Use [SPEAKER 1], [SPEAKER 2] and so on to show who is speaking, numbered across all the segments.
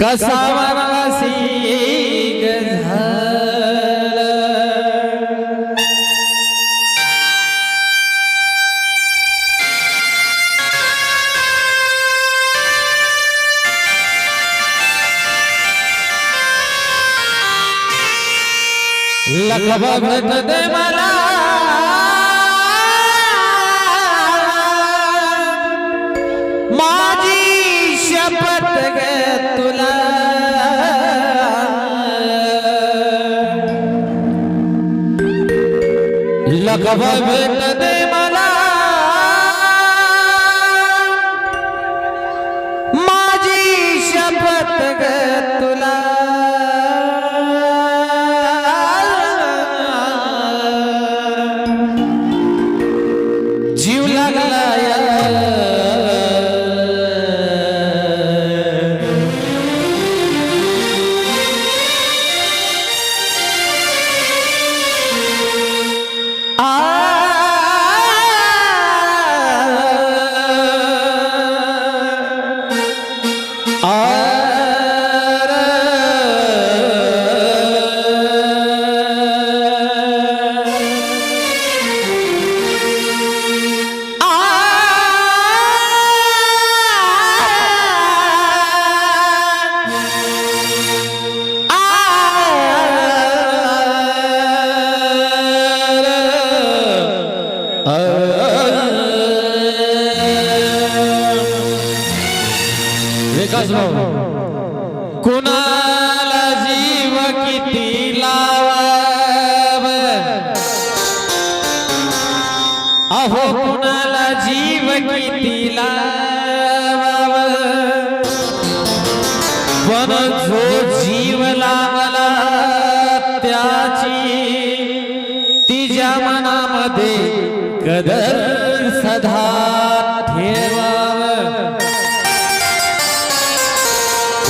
[SPEAKER 1] कसा वनवासी लखवा भेट दे मला माझी शपथ ग तुला लखवा भेट दे मला माझी शपथ ग तुला जीव लागला कुणाला जीव किती लावाव अहो कुणाला जीव किती लावाव पण जो जीव लावला त्याची तिच्या मनामध्ये कदर सदा ठेवाव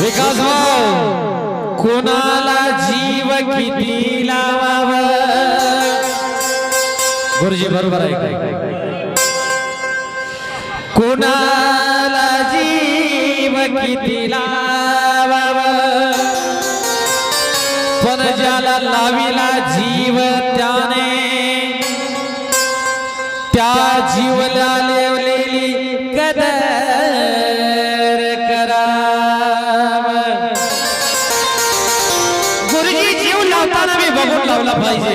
[SPEAKER 1] विकास भाऊ कोणाला जीव किती लावाव गुरुजी बरोबर आहे कोणाला जीव किती लावाव पण ज्याला लाविला जीव त्याने त्या जीवला लेवलेली कदर बघून लावला पाहिजे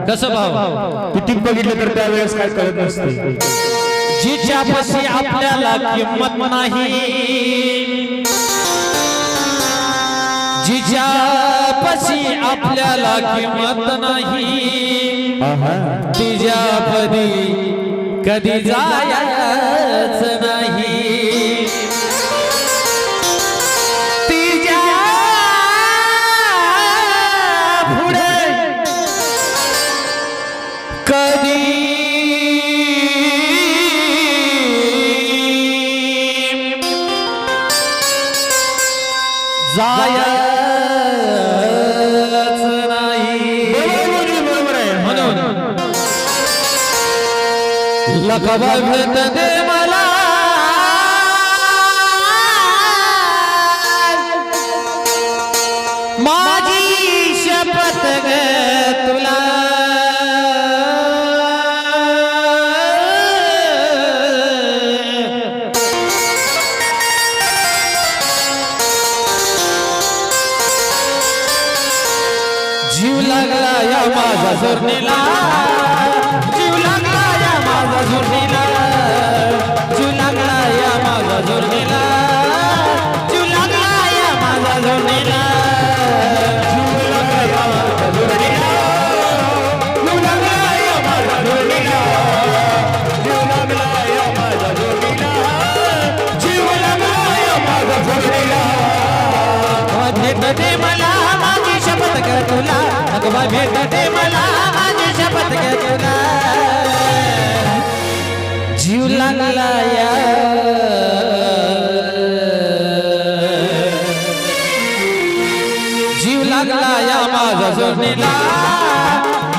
[SPEAKER 1] कसं भाव
[SPEAKER 2] किती बघितलं तर त्यावेळेस काय कळत नसते
[SPEAKER 1] जिच्यापाशी आपल्याला किंमत नाही जिच्यापाशी आपल्याला किंमत नाही तिच्यापदी कधी जायचं नाही जायचं नाही
[SPEAKER 2] बरोबर आहे
[SPEAKER 1] म्हणून लखवा भेट दे मला माझी शपथ ग तुला जीव लागला या माझा जोरणीला जीव लागला या माझा जोरणीला जीव लागला या माझा जोरणीला जीव लागला या माझा जोरणीला जीव लागला या माझा जोरणीला जीव लागला या माझा जोरणीला जीव लागला या माझा जोरणीला जीव लागला या माझा जोरणीला भेट दे मला माझी शपथ ग तुला भगवा भेट दे मला माझी शपथ ग तुला जीव लागला या जीव लागला या माझा जोडणीला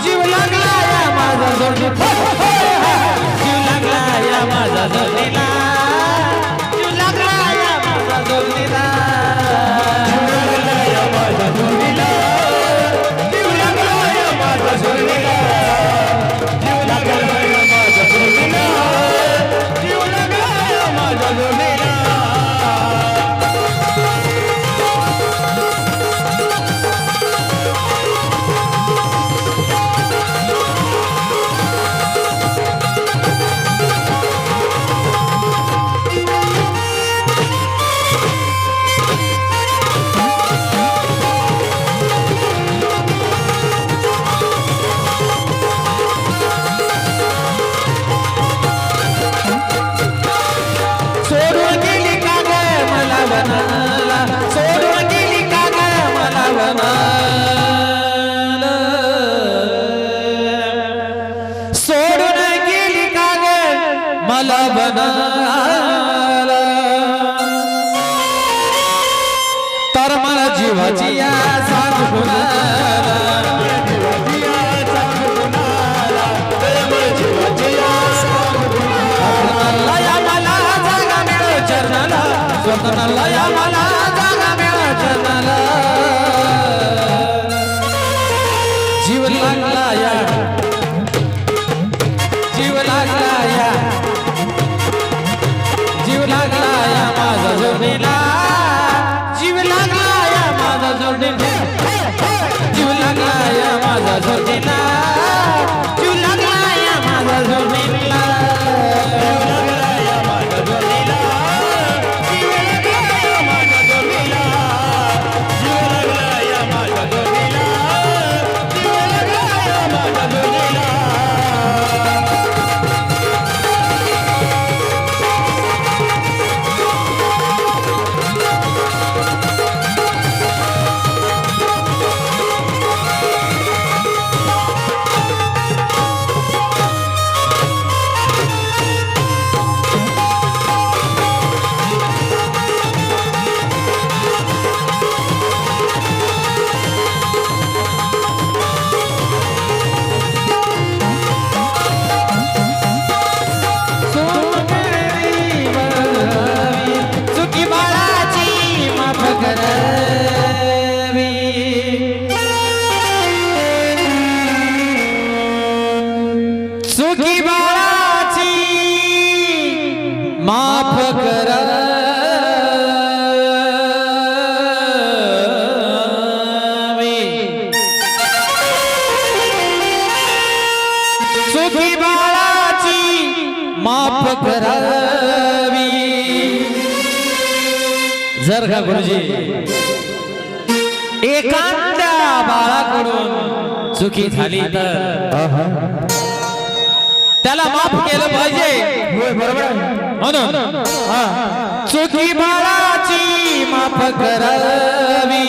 [SPEAKER 1] जीव लागला या माझा जोडणीला जीव लागला या माझा जोडणीला जीव लागला या माझा जोडणीला मनाला तर मला जीवाची या सांग कुणाला स्वतःला या मला जागा मिळो चरणाला स्वतःला या मला जागा मिळो चरणाला जीव लागला या जीव लागला या जीव लागला या माझा जोडीला जीव लागला या माझा जोडीला जीव लागला या माझा जोडीला जीव लागला या माझा जोडीला सुखी बाळाची माफ करावी सुखी बाळाची माफ करावी जर का गुरुजी एखाद्या बाळाकडून चुकी झाली तर त्याला माफ केलं पाहिजे
[SPEAKER 2] होय बरोबर आहे.
[SPEAKER 1] म्हणून चुकी बाळाची माफ करावी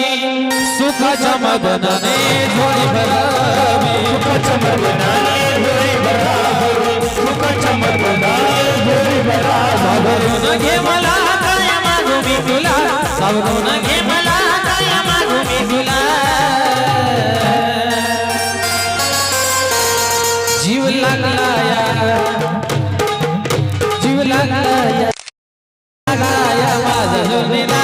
[SPEAKER 1] सुखाच्या मदनाने झोळी भरावी
[SPEAKER 2] सुखाच्या मदनाने झोळी भरावी सुखाच्या मदनाने झोळी भरावी
[SPEAKER 1] सावरून घे मला काय मागू मी तुला सावरून घे मला काय मागू मी तुला जीव लागला या जीव लागला या माझा जोडीला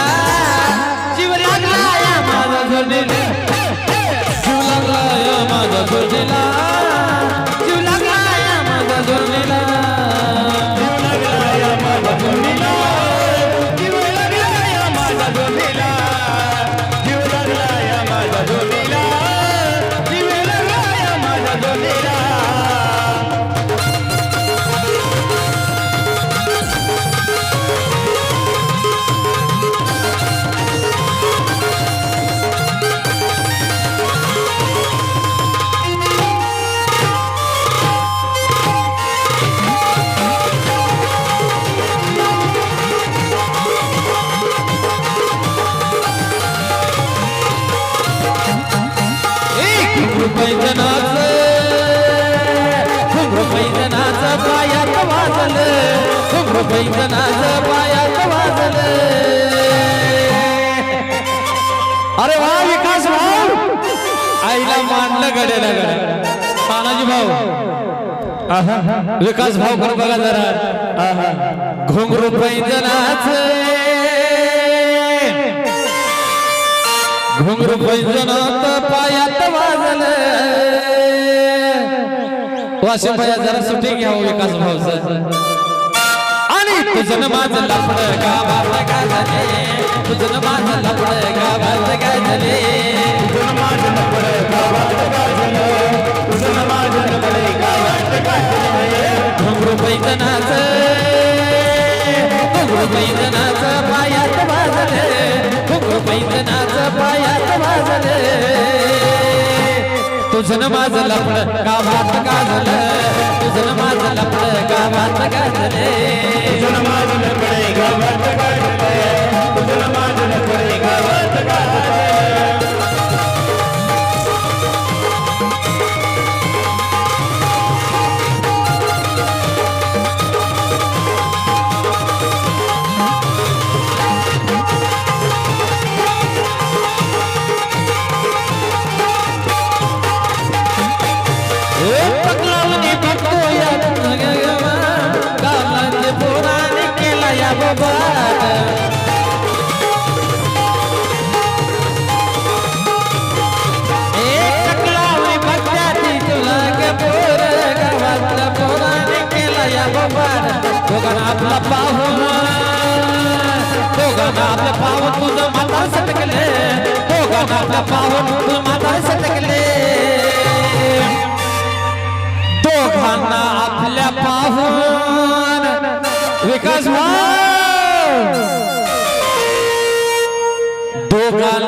[SPEAKER 1] जीव लागला या माझा जोडीला जीव लागला या माझा जोडीला जीव लागला या माझा जोडीला
[SPEAKER 2] जीव लागला या माझा जोडीला जीव लागला या माझा जोडीला जीव लागला या माझा जोडीला जीव लागला या माझा जोडीला
[SPEAKER 1] पैजनाचं पायात वाजलं पैजनाचं पायात वाजलं अरे वा विकास भाऊ आईला मांडलं गड्याला गड्या तानाजी भाऊ विकास भाऊ कर बघा जरा घुंगरू पैजनाचं घुंगरू पैजनात पायात वाजलं वाशिम भैया जरा सुट्टी घ्यावं विकास भाऊचं आणि तुझं माझं लफड गावात गाजले तुझं माझं लफड गावात गाजले
[SPEAKER 2] तुझं माझं लफड गावात गाजलं तुझं माझं लफड गावात गाजलं
[SPEAKER 1] घुंगरू पैजनाचं पायात वाजले घुंगरू पैजनाचं पायात वाजले तुझं माझं लफड गावात गाजलं तुझं माझं लफड गावात गाजले
[SPEAKER 2] तुझं माझं लफड गावात गाजलं तुझं माझं लफड गावात गाजलं
[SPEAKER 1] आपला पाहून दोघांना आपल्या पाहून तुझं म्हातार सटकले दोघांना आपल्या पाहून तुझं म्हातार सटकले दोघांना आपल्या पाहून विकास भाऊ दोघांना